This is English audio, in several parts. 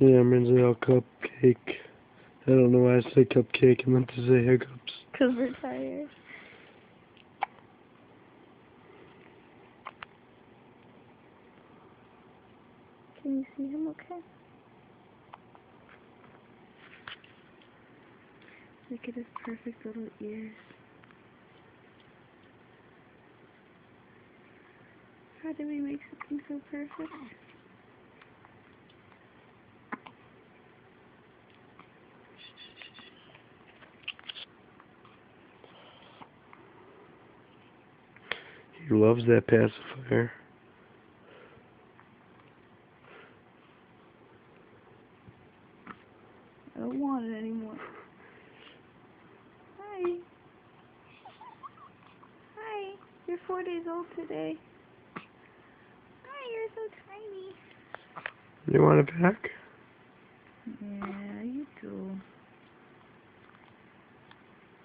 Yeah, I'm Renzel Cupcake. I don't know why I said cupcake. I meant to say hiccups. Because we're tired. Can you see him okay? Look at his perfect little ears. How did we make something so perfect? He loves that pacifier. I don't want it anymore. Hi. Hi. You're 4 days old today. Hi, you're so tiny. You want it back? Yeah, you do.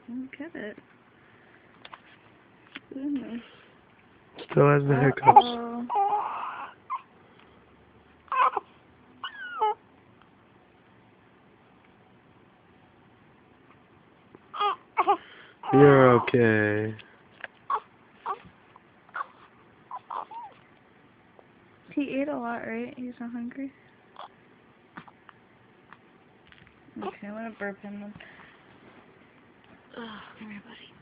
Look at it. Goodness. Still has the hiccups. You're okay. He ate a lot, right? He's not hungry? Okay, I'm gonna burp him then. Ugh, come here, buddy.